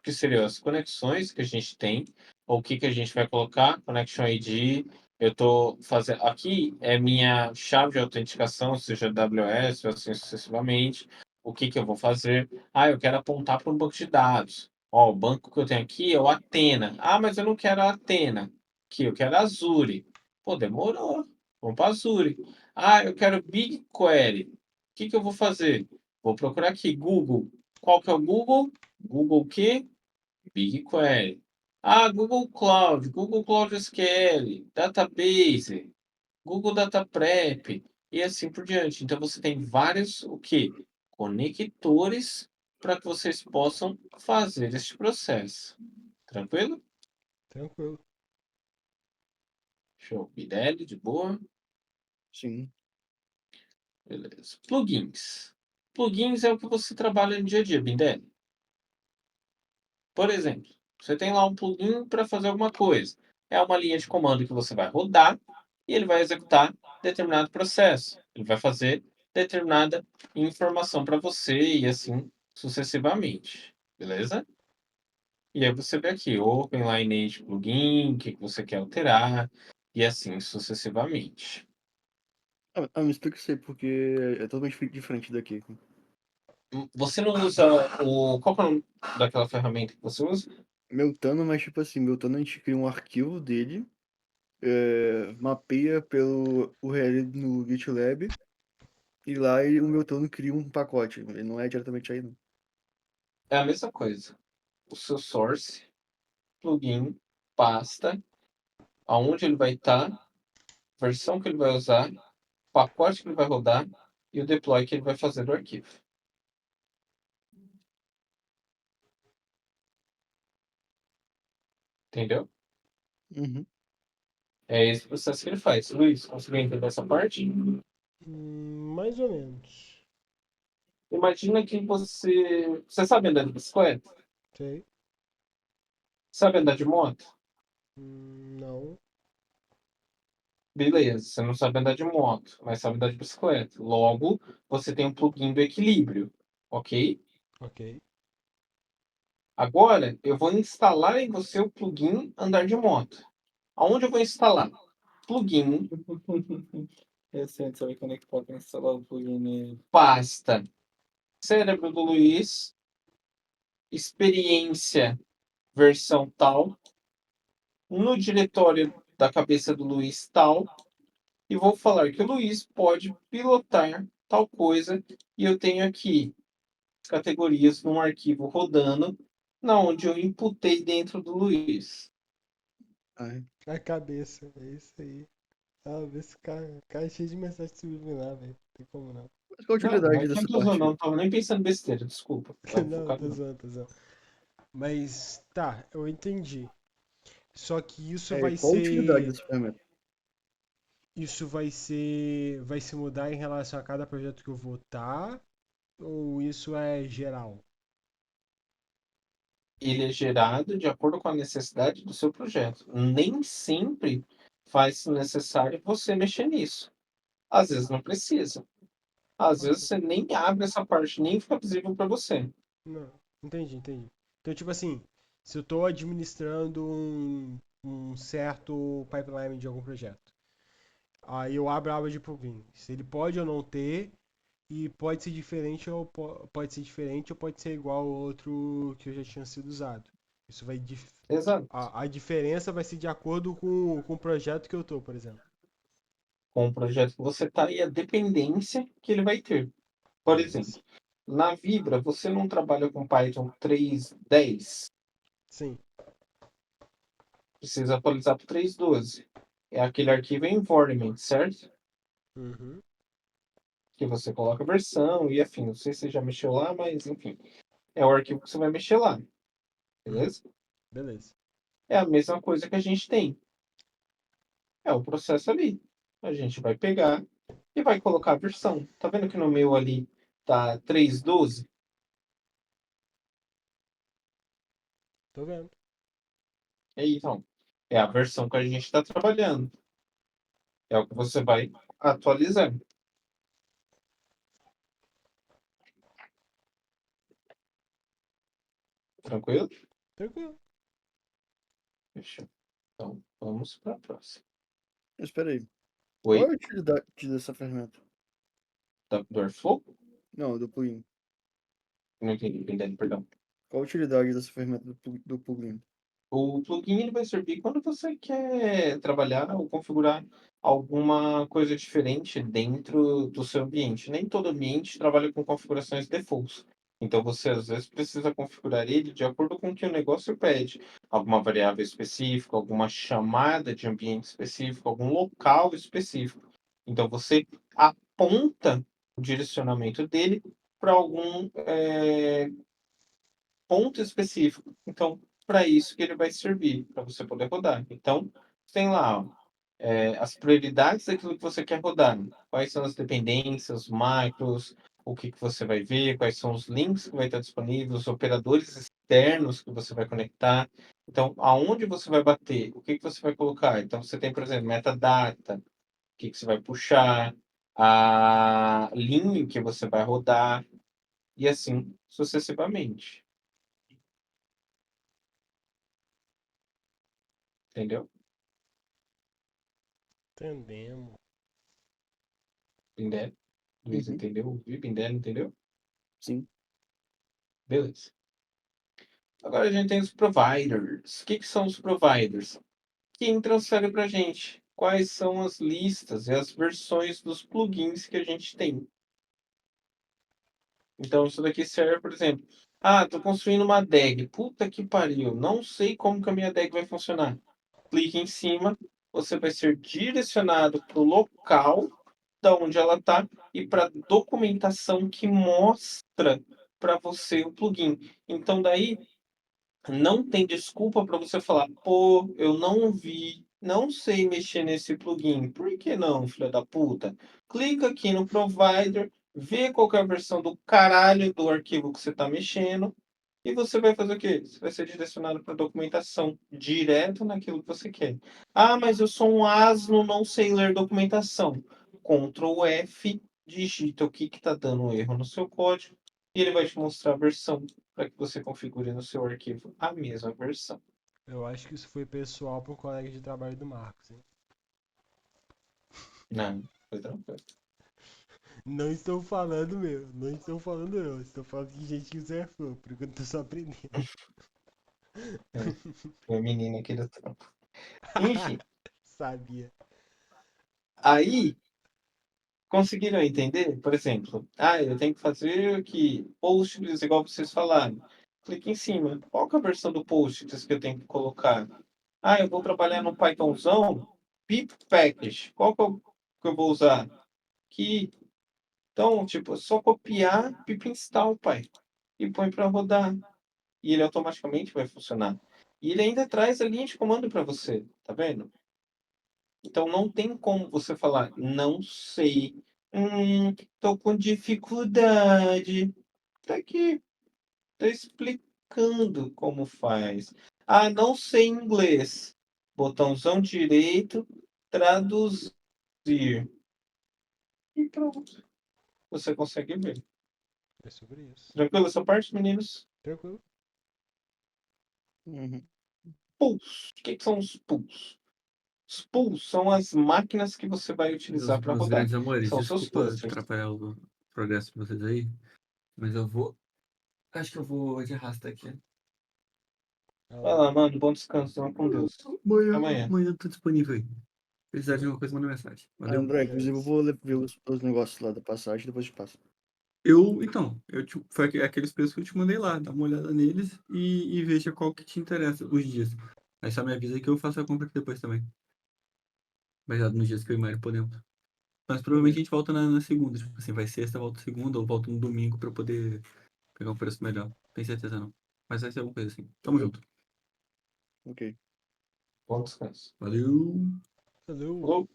que seriam as conexões que a gente tem, ou o que a gente vai colocar, Connection ID. Eu estou fazendo. Aqui é minha chave de autenticação, seja AWS, ou assim sucessivamente. O que eu vou fazer? Ah, eu quero apontar para um banco de dados. Ó, o banco que eu tenho aqui é o Athena. Ah, mas eu não quero a Athena. Aqui, eu quero a Azure. Pô, demorou. Vamos para Azure. Ah, eu quero BigQuery. O que eu vou fazer? Vou procurar aqui, Google. Qual que é o Google? Google o quê? BigQuery. Ah, Google Cloud SQL, Database, Google Data Prep e assim por diante. Então você tem vários o quê? Conectores para que vocês possam fazer este processo. Tranquilo? Tranquilo. Show. IDL de boa. Sim. Beleza. Plugins. Plugins é o que você trabalha no dia a dia, Bindel. Por exemplo, você tem lá um plugin para fazer alguma coisa. É uma linha de comando que você vai rodar e ele vai executar determinado processo. Ele vai fazer determinada informação para você e assim sucessivamente. Beleza? E aí você vê aqui, Open Lineage Plugin, o que você quer alterar e assim sucessivamente. Me explica isso aí, porque é totalmente diferente daqui. Você não usa o. Qual que é o nome daquela ferramenta que você usa? Meltano, mas tipo assim, Meltano a gente cria um arquivo dele, mapeia pelo URL no GitLab, e lá o Meltano cria um pacote. Ele não é diretamente aí, não. É a mesma coisa. O seu source, plugin, pasta, aonde ele vai estar, versão que ele vai usar, pacote que ele vai rodar e o deploy que ele vai fazer do arquivo. Entendeu? Uhum. É esse processo que ele faz. Luiz, conseguiu entender essa parte? Mais ou menos. Imagina que você. Você sabe andar de bicicleta? Sei. Sabe andar de moto? Não. Beleza, você não sabe andar de moto, mas sabe andar de bicicleta. Logo, você tem um plugin do equilíbrio, ok? Ok. Agora, eu vou instalar em você o plugin andar de moto. Aonde eu vou instalar? Plugin, Recente, sabe conectar para instalar o plugin nele. pasta, cérebro do Luiz, experiência, versão tal, no diretório da cabeça do Luiz tal, e vou falar que o Luiz pode pilotar tal coisa, e eu tenho aqui categorias num arquivo rodando, na onde eu imputei dentro do Luiz. Ai. A cabeça, é isso aí. Ah, vê esse cara é cheio de mensagem subliminar, velho. Não tem como não. Mas qual a Não, utilidade mas eu dessa não tô usando, parte não, aí? tava nem pensando besteira, desculpa. Tava Não, focado tô não. zoando, tô zoando. Mas tá, eu entendi. Só que isso É, vai qual a utilidade ser. dessa ferramenta? Isso vai se mudar em relação a cada projeto que eu votar? Ou isso é geral? Ele é gerado de acordo com a necessidade do seu projeto. Nem sempre faz necessário você mexer nisso. Às vezes não precisa. Às vezes Ok. você nem abre essa parte, nem fica visível para você. Não, entendi. Então, tipo assim, se eu estou administrando um certo pipeline de algum projeto, aí eu abro a aba de plugins. Ele pode ou não ter, e pode ser diferente pode ser diferente ou pode ser igual ao outro que eu já tinha sido usado. Isso vai Exato. a diferença vai ser de acordo com o projeto que eu tô, por exemplo. Com o projeto que você está e a dependência que ele vai ter. Por Beleza. exemplo, na Vibra, você não trabalha com Python 3.10, Sim. precisa atualizar para o 3.12. É aquele arquivo environment, certo? Uhum. Que você coloca a versão e afim. Não sei se você já mexeu lá, mas enfim. É o arquivo que você vai mexer lá, Uhum. beleza? Beleza. É a mesma coisa que a gente tem. É o processo ali. A gente vai pegar e vai colocar a versão. Tá vendo que no meu ali tá 3.12? Tô vendo. É então. É a versão que a gente está trabalhando. É o que você vai atualizar. Tranquilo? Tranquilo. Fechou. Então, vamos para a próxima. Mas espera aí. Qual é Oi, a utilidade dessa ferramenta? do Airflow? Não, do plugin. Não entendi, Bindele, perdão. Qual a utilidade dessa ferramenta do plugin? O plugin ele vai servir quando você quer trabalhar ou configurar alguma coisa diferente dentro do seu ambiente. Nem todo ambiente trabalha com configurações defaults. Então você às vezes precisa configurar ele de acordo com o que o negócio pede. Alguma variável específica, alguma chamada de ambiente específico, algum local específico. Então você aponta o direcionamento dele para algum ponto específico. Então, para isso que ele vai servir, para você poder rodar. Então, tem lá ó, as prioridades daquilo que você quer rodar. Quais são as dependências, os macros, o que, que você vai ver, quais são os links que vai estar disponíveis, os operadores externos que você vai conectar. Então, aonde você vai bater, o que, que você vai colocar. Então, você tem, por exemplo, metadata, o que, que você vai puxar, a linha que você vai rodar, e assim sucessivamente. Entendeu? Entendemos. Pindé. Luiz Uhum, entendeu? O Pindé entendeu? sim. Beleza. Agora a gente tem os providers. O que, que são os providers? Quem transfere para a gente quais são as listas e as versões dos plugins que a gente tem. Então, isso daqui serve, por exemplo, estou construindo uma DAG. Puta que pariu, não sei como que a minha DAG vai funcionar. Clique em cima, você vai ser direcionado para o local da onde ela está e para a documentação que mostra para você o plugin. Então, daí não tem desculpa para você falar, pô, eu não vi, não sei mexer nesse plugin. Por que não, filha da puta? Clica aqui no provider, vê qual que é a versão do caralho do arquivo que você está mexendo e você vai fazer o quê? Você vai ser direcionado para documentação, direto naquilo que você quer. Ah, mas eu sou um asno, não sei ler documentação. Ctrl F, digita o que está dando erro no seu código e ele vai te mostrar a versão para que você configure no seu arquivo a mesma versão. Eu acho que isso foi pessoal pro colega de trabalho do Marcos, hein? Não, foi tranquilo. Não estou falando meu, não estou falando eu, estou falando de gente que usa Airflow, porque eu tô só aprendendo. É, foi a menina aqui do trampo. Enfim, Sabia. aí conseguiram entender? Por exemplo, eu tenho que fazer aqui posts igual vocês falaram. Clique em cima. Qual que é a versão do posts que eu tenho que colocar? Eu vou trabalhar no Pythonzão, pip package. Qual que eu vou usar? Que então, tipo, é só copiar pip install, pai, e põe para rodar. E ele automaticamente vai funcionar. E ele ainda traz a linha de comando para você, tá vendo? Então não tem como você falar, não sei, tô com dificuldade. Tá aqui, tá explicando como faz. Ah, não sei inglês. Botãozão direito, traduzir. E pronto. Você consegue ver. É sobre isso. Tranquilo essa parte, meninos? Tranquilo? Uhum. Pools. O que que são os pools? Os pools são as máquinas que você vai utilizar para Meus rodar. grandes amores, São seus desculpa clusters. atrapalhar o progresso de vocês aí, mas eu vou. Acho que eu vou de arrasta aqui. Vai lá, mano. Bom descanso. Vamos com Deus. Até amanhã. Amanhã eu tô disponível aí. Se precisar de alguma coisa, manda mensagem. Valeu. André, inclusive eu Beleza. vou ver os negócios lá da passagem e depois te passo. Foi aqueles preços que eu te mandei lá, dá uma olhada neles e veja qual que te interessa, os dias. Aí só me avisa que eu faço a compra aqui depois também. Baseado nos dias que eu e o Mário podemos. Mas provavelmente a gente volta na segunda. Tipo assim, vai sexta, volta segunda, ou volta no domingo pra poder pegar um preço melhor. Tem certeza não. Mas vai ser alguma coisa assim. Tamo junto. Ok. Bom descanso. Valeu. Falou. Falou?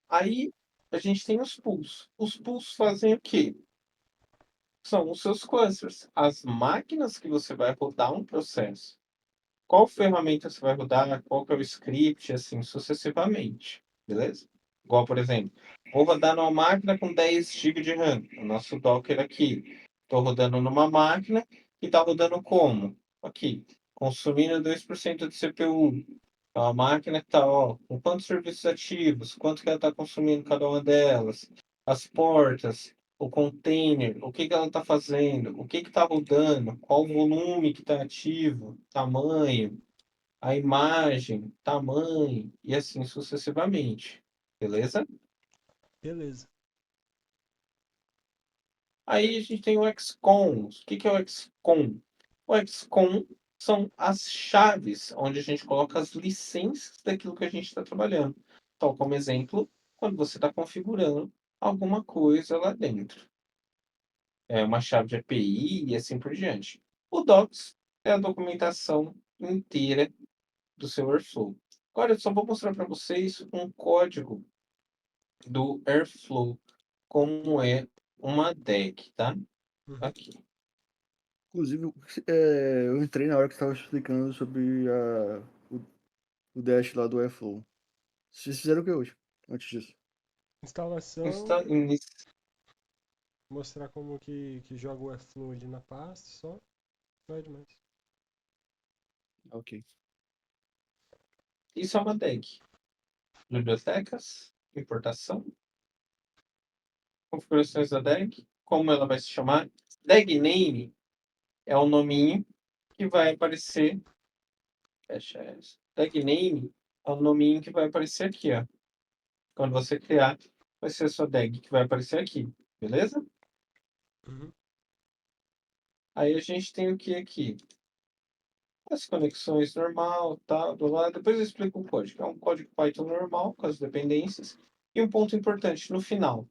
Aí a gente tem os pools. Os pools fazem o quê? São os seus clusters. As máquinas que você vai rodar um processo. Qual ferramenta você vai rodar, qual que é o script, assim sucessivamente. Beleza? Igual, por exemplo, vou rodar numa máquina com 10 GB de RAM. O nosso Docker aqui. Estou rodando numa máquina que está rodando como? Aqui, consumindo 2% de CPU. É uma máquina que está, ó, com quantos serviços ativos, quanto que ela está consumindo cada uma delas, as portas, o container, o que que ela está fazendo, o que que está rodando, qual o volume que está ativo, tamanho, a imagem, tamanho, e assim sucessivamente. Beleza? Beleza. Aí a gente tem o XCOM. O que que é o XCOM? O XCOM são as chaves onde a gente coloca as licenças daquilo que a gente está trabalhando. Então, como exemplo, quando você está configurando alguma coisa lá dentro. É uma chave de API e assim por diante. O Docs é a documentação inteira do seu Airflow. Agora, eu só vou mostrar para vocês um código do Airflow, como é uma DAG, tá? Uhum. Aqui. Inclusive, eu entrei na hora que você estava explicando sobre o dash lá do Airflow. Vocês fizeram o que hoje? Antes disso. Instalação. Inici- Mostrar como que joga o Airflow ali na pasta só. Não é demais. Ok. Isso é uma DAG. Bibliotecas, importação, configurações da DAG, como ela vai se chamar. DAG name é o nominho que vai aparecer. Fecha essa. DAG name é o nominho que vai aparecer aqui, ó. Quando você criar, vai ser a sua DAG que vai aparecer aqui. Beleza? Uhum. Aí a gente tem o que aqui? As conexões normal, tá, do lado. Depois eu explico o código. É um código Python normal, com as dependências. E um ponto importante, no final.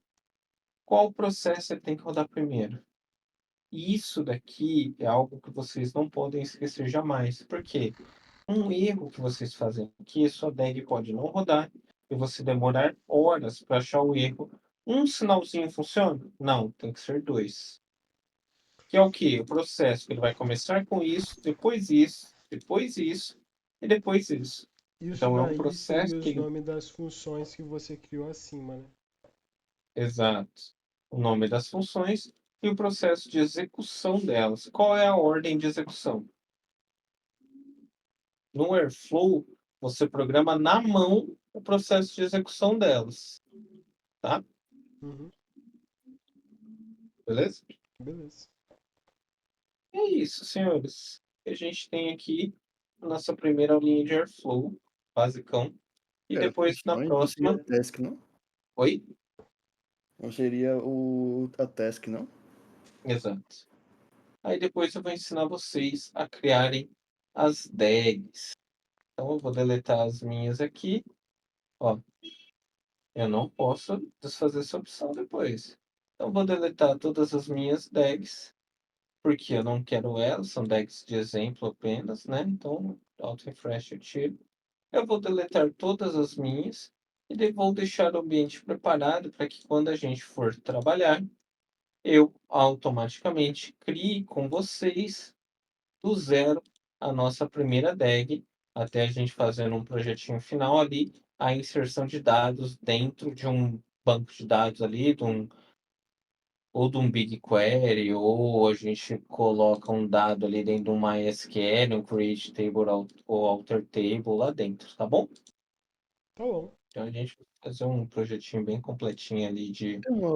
Qual processo ele tem que rodar primeiro? E isso daqui é algo que vocês não podem esquecer jamais. Porque um erro que vocês fazem aqui, a sua DAG pode não rodar e você demorar horas para achar o erro. Um sinalzinho funciona? Não, tem que ser dois. Que é o quê? O processo que ele vai começar com isso, depois isso e depois isso. Isso Então é um daí processo seria os que. nomes das funções que você criou acima, né? Exato. O nome das funções e o processo de execução delas. Qual é a ordem de execução? No Airflow, você programa na mão o processo de execução delas. Tá? Uhum. Beleza? Beleza. É isso, senhores. A gente tem aqui a nossa primeira aulinha de Airflow, basicão. E depois, na Não seria próxima. a task, não? Oi? Não seria a task, não? Exato. Aí depois eu vou ensinar vocês a criarem as DAGs. Então eu vou deletar as minhas aqui. Ó, eu não posso desfazer essa opção depois. Então eu vou deletar todas as minhas DAGs, porque eu não quero elas, são DAGs de exemplo apenas, né? Então, auto refresh eu tiro. Eu vou deletar todas as minhas e vou deixar o ambiente preparado para que quando a gente for trabalhar, eu automaticamente crie com vocês do zero a nossa primeira DAG, até a gente fazendo um projetinho final ali, a inserção de dados dentro de um banco de dados ali, ou de um BigQuery, ou a gente coloca um dado ali dentro de um MySQL, um Create Table ou Alter Table lá dentro, tá bom? Tá bom. Então a gente vai fazer um projetinho bem completinho ali de Tem uma